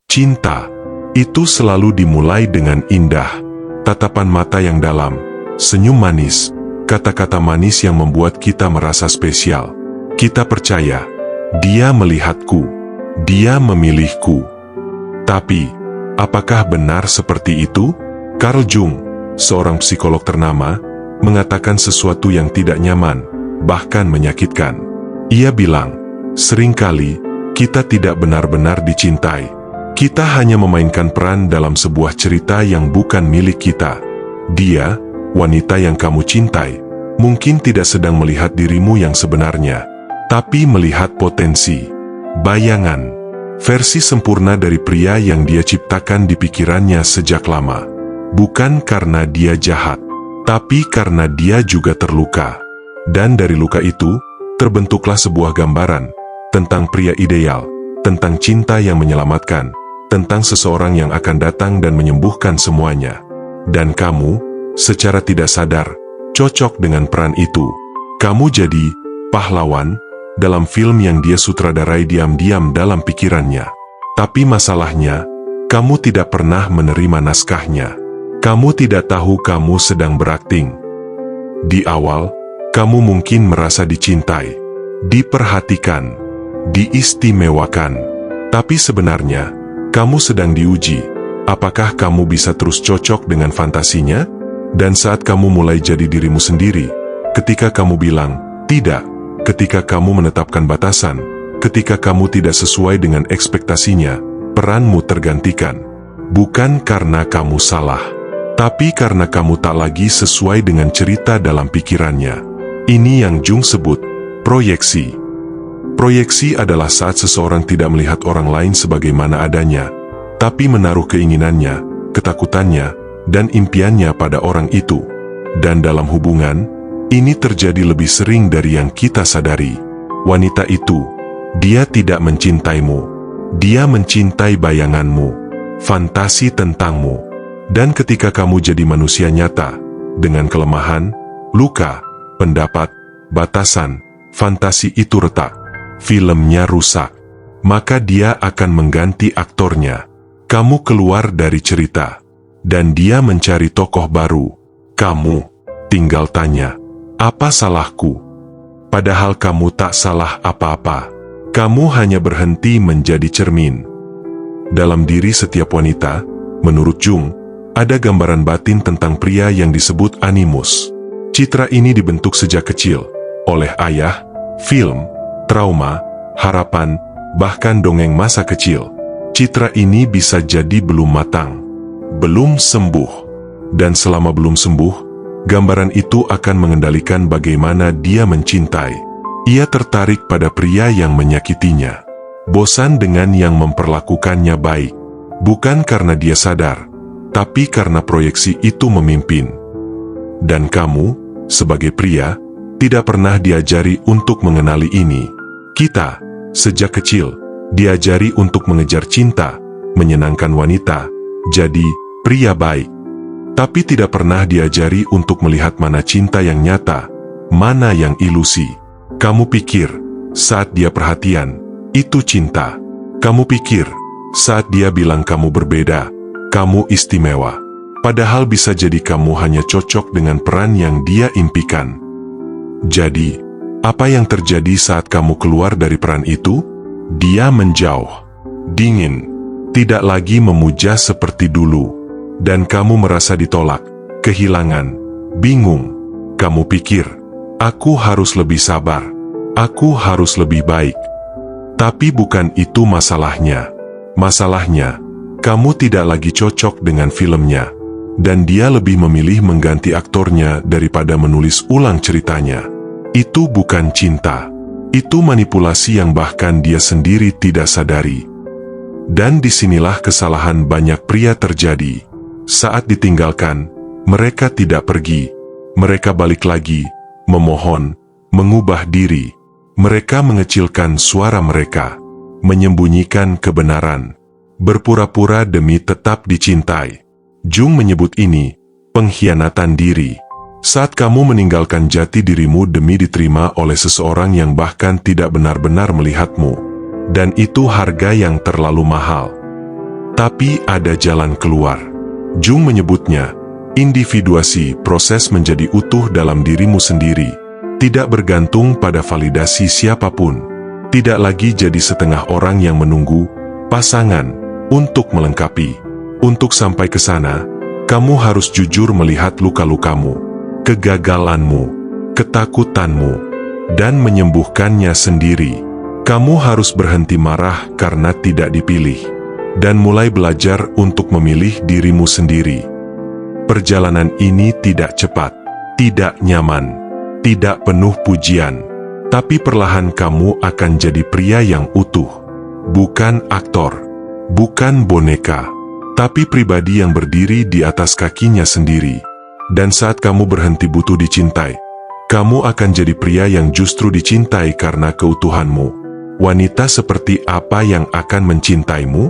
Cinta itu selalu dimulai dengan indah, tatapan mata yang dalam, senyum manis, kata-kata manis yang membuat kita merasa spesial. Kita percaya, dia melihatku, dia memilihku. Tapi, apakah benar seperti itu? Carl Jung, seorang psikolog ternama, mengatakan sesuatu yang tidak nyaman, bahkan menyakitkan. Ia bilang, seringkali kita tidak benar-benar dicintai. Kita hanya memainkan peran dalam sebuah cerita yang bukan milik kita. Dia, wanita yang kamu cintai, mungkin tidak sedang melihat dirimu yang sebenarnya, tapi melihat potensi, bayangan, versi sempurna dari pria yang dia ciptakan di pikirannya sejak lama. Bukan karena dia jahat, tapi karena dia juga terluka. Dan dari luka itu, terbentuklah sebuah gambaran tentang pria ideal, tentang cinta yang menyelamatkan, tentang seseorang yang akan datang dan menyembuhkan semuanya. Dan kamu, secara tidak sadar, cocok dengan peran itu. Kamu jadi pahlawan dalam film yang dia sutradarai diam-diam dalam pikirannya. Tapi masalahnya, kamu tidak pernah menerima naskahnya. Kamu tidak tahu kamu sedang berakting. Di awal, kamu mungkin merasa dicintai, diperhatikan, diistimewakan. Tapi sebenarnya, kamu sedang diuji. Apakah kamu bisa terus cocok dengan fantasinya? Dan saat kamu mulai jadi dirimu sendiri, ketika kamu bilang, tidak, ketika kamu menetapkan batasan, ketika kamu tidak sesuai dengan ekspektasinya, peranmu tergantikan. Bukan karena kamu salah, tapi karena kamu tak lagi sesuai dengan cerita dalam pikirannya. Ini yang Jung sebut, proyeksi. Proyeksi adalah saat seseorang tidak melihat orang lain sebagaimana adanya, tapi menaruh keinginannya, ketakutannya, dan impiannya pada orang itu. Dan dalam hubungan, ini terjadi lebih sering dari yang kita sadari. Wanita itu, dia tidak mencintaimu. Dia mencintai bayanganmu, fantasi tentangmu. Dan ketika kamu jadi manusia nyata, dengan kelemahan, luka, pendapat, batasan, fantasi itu retak, filmnya rusak, maka dia akan mengganti aktornya. Kamu keluar dari cerita, dan dia mencari tokoh baru. Kamu tinggal tanya, apa salahku? Padahal kamu tak salah apa-apa. Kamu hanya berhenti menjadi cermin. Dalam diri setiap wanita, menurut Jung, ada gambaran batin tentang pria yang disebut animus. Citra ini dibentuk sejak kecil, oleh ayah, film, trauma, harapan, bahkan dongeng masa kecil. Citra ini bisa jadi belum matang, belum sembuh. Dan selama belum sembuh, gambaran itu akan mengendalikan bagaimana dia mencintai. Ia tertarik pada pria yang menyakitinya, bosan dengan yang memperlakukannya baik. Bukan karena dia sadar, tapi karena proyeksi itu memimpin. Dan kamu, sebagai pria, tidak pernah diajari untuk mengenali ini. Kita, sejak kecil, diajari untuk mengejar cinta, menyenangkan wanita, jadi pria baik. Tapi tidak pernah diajari untuk melihat mana cinta yang nyata, mana yang ilusi. Kamu pikir, saat dia perhatian, itu cinta. Kamu pikir, saat dia bilang kamu berbeda, kamu istimewa. Padahal bisa jadi kamu hanya cocok dengan peran yang dia impikan. Jadi, apa yang terjadi saat kamu keluar dari peran itu? Dia menjauh, dingin, tidak lagi memuja seperti dulu. Dan kamu merasa ditolak, kehilangan, bingung. Kamu pikir, aku harus lebih sabar, aku harus lebih baik. Tapi bukan itu masalahnya. Masalahnya, kamu tidak lagi cocok dengan filmnya. Dan dia lebih memilih mengganti aktornya daripada menulis ulang ceritanya. Itu bukan cinta. Itu manipulasi yang bahkan dia sendiri tidak sadari. Dan disinilah kesalahan banyak pria terjadi. Saat ditinggalkan, mereka tidak pergi. Mereka balik lagi, memohon, mengubah diri. Mereka mengecilkan suara mereka, menyembunyikan kebenaran, berpura-pura demi tetap dicintai. Jung menyebut ini pengkhianatan diri. Saat kamu meninggalkan jati dirimu demi diterima oleh seseorang yang bahkan tidak benar-benar melihatmu, dan itu harga yang terlalu mahal. Tapi ada jalan keluar. Jung menyebutnya, individuasi, proses menjadi utuh dalam dirimu sendiri. Tidak bergantung pada validasi siapapun. Tidak lagi jadi setengah orang yang menunggu pasangan untuk melengkapi. Untuk sampai ke sana, kamu harus jujur melihat luka-lukamu, kegagalanmu, ketakutanmu, dan menyembuhkannya sendiri. Kamu harus berhenti marah karena tidak dipilih, dan mulai belajar untuk memilih dirimu sendiri. Perjalanan ini tidak cepat, tidak nyaman, tidak penuh pujian, tapi perlahan kamu akan jadi pria yang utuh. Bukan aktor, bukan boneka, tapi pribadi yang berdiri di atas kakinya sendiri. Dan saat kamu berhenti butuh dicintai, kamu akan jadi pria yang justru dicintai karena keutuhanmu. Wanita seperti apa yang akan mencintaimu?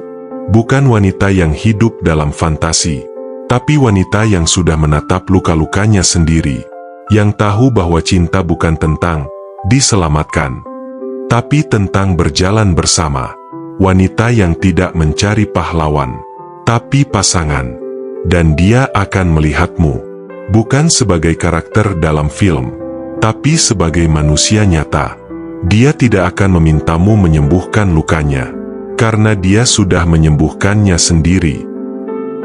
Bukan wanita yang hidup dalam fantasi, tapi wanita yang sudah menatap luka-lukanya sendiri, yang tahu bahwa cinta bukan tentang diselamatkan, tapi tentang berjalan bersama. Wanita yang tidak mencari pahlawan, tapi pasangan. Dan dia akan melihatmu, bukan sebagai karakter dalam film, tapi sebagai manusia nyata. Dia tidak akan memintamu menyembuhkan lukanya, karena dia sudah menyembuhkannya sendiri.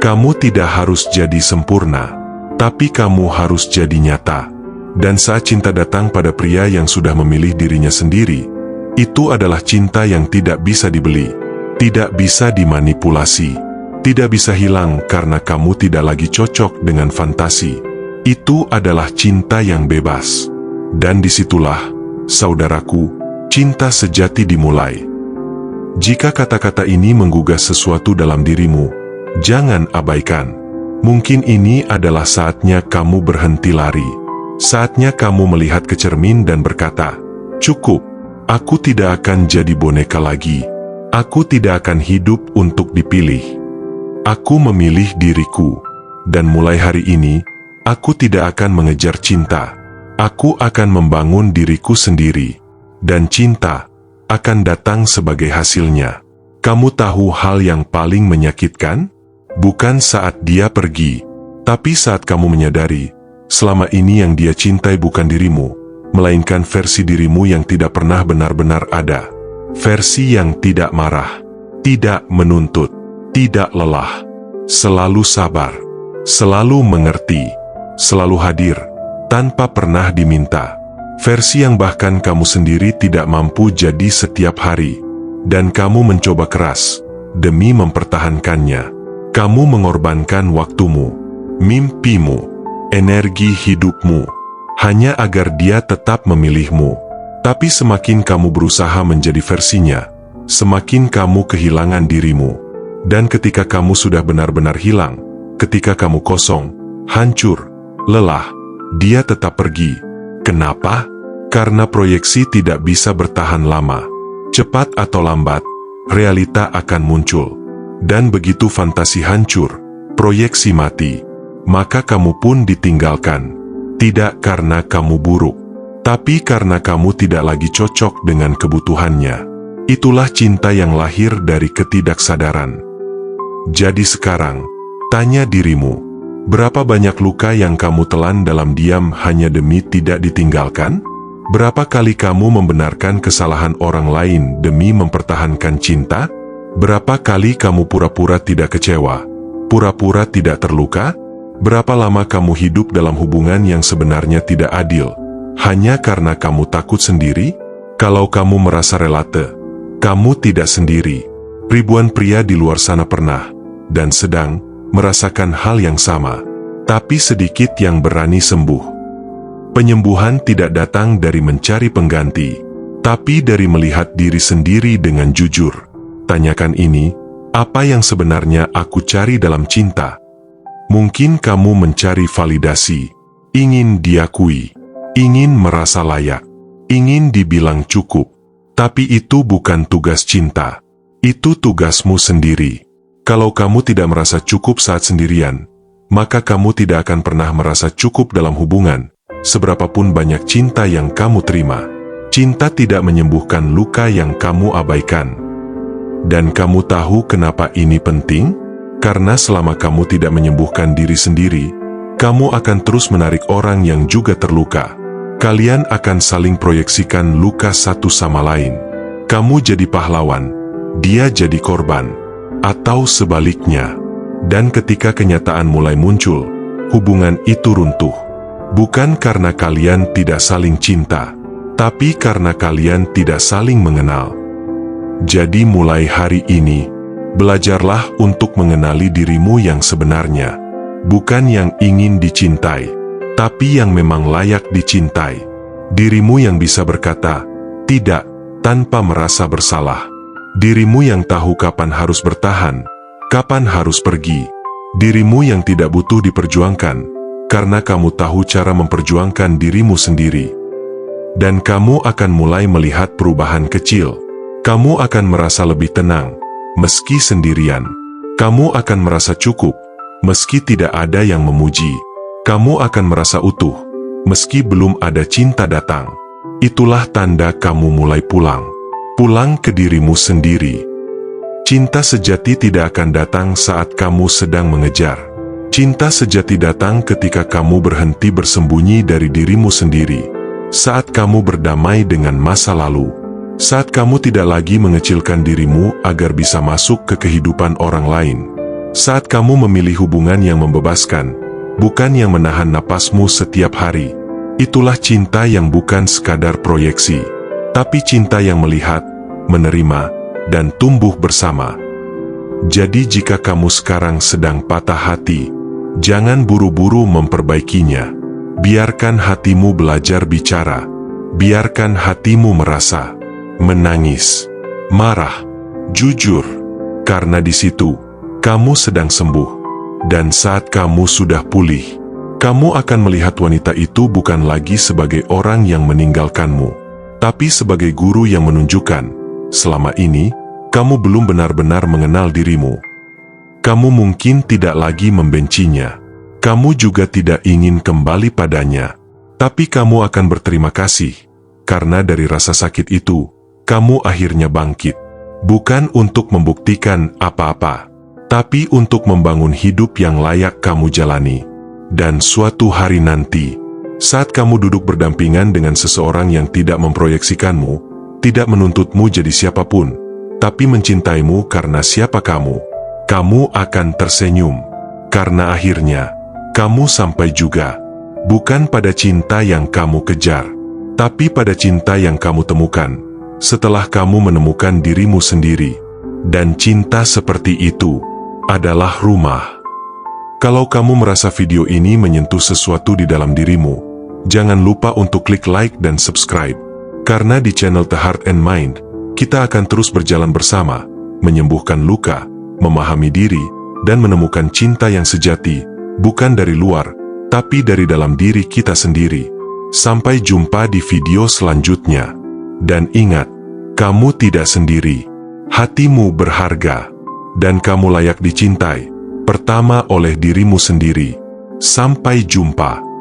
Kamu tidak harus jadi sempurna, tapi kamu harus jadi nyata. Dan saat cinta datang pada pria yang sudah memilih dirinya sendiri, itu adalah cinta yang tidak bisa dibeli, tidak bisa dimanipulasi, tidak bisa hilang karena kamu tidak lagi cocok dengan fantasi. Itu adalah cinta yang bebas. Dan disitulah, saudaraku, cinta sejati dimulai. Jika kata-kata ini menggugah sesuatu dalam dirimu, jangan abaikan. Mungkin ini adalah saatnya kamu berhenti lari. Saatnya kamu melihat ke cermin dan berkata, "Cukup, aku tidak akan jadi boneka lagi. Aku tidak akan hidup untuk dipilih. Aku memilih diriku. Dan mulai hari ini, aku tidak akan mengejar cinta. Aku akan membangun diriku sendiri, dan cinta akan datang sebagai hasilnya." Kamu tahu hal yang paling menyakitkan? Bukan saat dia pergi, tapi saat kamu menyadari, selama ini yang dia cintai bukan dirimu, melainkan versi dirimu yang tidak pernah benar-benar ada. Versi yang tidak marah, tidak menuntut, tidak lelah, selalu sabar, selalu mengerti, selalu hadir, tanpa pernah diminta. Versi yang bahkan kamu sendiri tidak mampu jadi setiap hari. Dan kamu mencoba keras demi mempertahankannya. Kamu mengorbankan waktumu, mimpimu, energi hidupmu, hanya agar dia tetap memilihmu. Tapi semakin kamu berusaha menjadi versinya, semakin kamu kehilangan dirimu. Dan ketika kamu sudah benar-benar hilang, ketika kamu kosong, hancur, lelah, dia tetap pergi. Kenapa? Karena proyeksi tidak bisa bertahan lama. Cepat atau lambat, realita akan muncul. Dan begitu fantasi hancur, proyeksi mati, maka kamu pun ditinggalkan. Tidak karena kamu buruk, tapi karena kamu tidak lagi cocok dengan kebutuhannya. Itulah cinta yang lahir dari ketidaksadaran. Jadi sekarang, tanya dirimu, berapa banyak luka yang kamu telan dalam diam hanya demi tidak ditinggalkan? Berapa kali kamu membenarkan kesalahan orang lain demi mempertahankan cinta? Berapa kali kamu pura-pura tidak kecewa, pura-pura tidak terluka? Berapa lama kamu hidup dalam hubungan yang sebenarnya tidak adil, hanya karena kamu takut sendiri? Kalau kamu merasa relate, kamu tidak sendiri. Ribuan pria di luar sana pernah, dan sedang, merasakan hal yang sama. Tapi sedikit yang berani sembuh. Penyembuhan tidak datang dari mencari pengganti, tapi dari melihat diri sendiri dengan jujur. Tanyakan ini, apa yang sebenarnya aku cari dalam cinta? Mungkin kamu mencari validasi, ingin diakui, ingin merasa layak, ingin dibilang cukup. Tapi itu bukan tugas cinta, itu tugasmu sendiri. Kalau kamu tidak merasa cukup saat sendirian, maka kamu tidak akan pernah merasa cukup dalam hubungan. Seberapapun banyak cinta yang kamu terima, cinta tidak menyembuhkan luka yang kamu abaikan. Dan kamu tahu kenapa ini penting? Karena selama kamu tidak menyembuhkan diri sendiri, kamu akan terus menarik orang yang juga terluka. Kalian akan saling proyeksikan luka satu sama lain. Kamu jadi pahlawan, dia jadi korban, atau sebaliknya. Dan ketika kenyataan mulai muncul, hubungan itu runtuh. Bukan karena kalian tidak saling cinta, tapi karena kalian tidak saling mengenal. Jadi mulai hari ini, belajarlah untuk mengenali dirimu yang sebenarnya. Bukan yang ingin dicintai, tapi yang memang layak dicintai. Dirimu yang bisa berkata, tidak, tanpa merasa bersalah. Dirimu yang tahu kapan harus bertahan, kapan harus pergi. Dirimu yang tidak butuh diperjuangkan, karena kamu tahu cara memperjuangkan dirimu sendiri. Dan kamu akan mulai melihat perubahan kecil. Kamu akan merasa lebih tenang, meski sendirian. Kamu akan merasa cukup, meski tidak ada yang memuji. Kamu akan merasa utuh, meski belum ada cinta datang. Itulah tanda kamu mulai pulang. Pulang ke dirimu sendiri. Cinta sejati tidak akan datang saat kamu sedang mengejar. Cinta sejati datang ketika kamu berhenti bersembunyi dari dirimu sendiri. Saat kamu berdamai dengan masa lalu. Saat kamu tidak lagi mengecilkan dirimu agar bisa masuk ke kehidupan orang lain. Saat kamu memilih hubungan yang membebaskan, bukan yang menahan napasmu setiap hari. Itulah cinta yang bukan sekadar proyeksi, tapi cinta yang melihat, menerima, dan tumbuh bersama. Jadi jika kamu sekarang sedang patah hati, jangan buru-buru memperbaikinya. Biarkan hatimu belajar bicara. Biarkan hatimu merasa, menangis, marah, jujur. Karena di situ, kamu sedang sembuh. Dan saat kamu sudah pulih, kamu akan melihat wanita itu bukan lagi sebagai orang yang meninggalkanmu, tapi sebagai guru yang menunjukkan, selama ini, kamu belum benar-benar mengenal dirimu. Kamu mungkin tidak lagi membencinya. Kamu juga tidak ingin kembali padanya. Tapi kamu akan berterima kasih, karena dari rasa sakit itu, kamu akhirnya bangkit. Bukan untuk membuktikan apa-apa, tapi untuk membangun hidup yang layak kamu jalani. Dan suatu hari nanti, saat kamu duduk berdampingan dengan seseorang yang tidak memproyeksikanmu, tidak menuntutmu jadi siapapun, tapi mencintaimu karena siapa kamu akan tersenyum. Karena akhirnya, kamu sampai juga, bukan pada cinta yang kamu kejar, tapi pada cinta yang kamu temukan, setelah kamu menemukan dirimu sendiri. Dan cinta seperti itu adalah rumah. Kalau kamu merasa video ini menyentuh sesuatu di dalam dirimu, jangan lupa untuk klik like dan subscribe. Karena di channel The Heart and Mind, kita akan terus berjalan bersama, menyembuhkan luka, memahami diri, dan menemukan cinta yang sejati, bukan dari luar, tapi dari dalam diri kita sendiri. Sampai jumpa di video selanjutnya. Dan ingat, kamu tidak sendiri. Hatimu berharga, dan kamu layak dicintai. Pertama oleh dirimu sendiri. Sampai jumpa.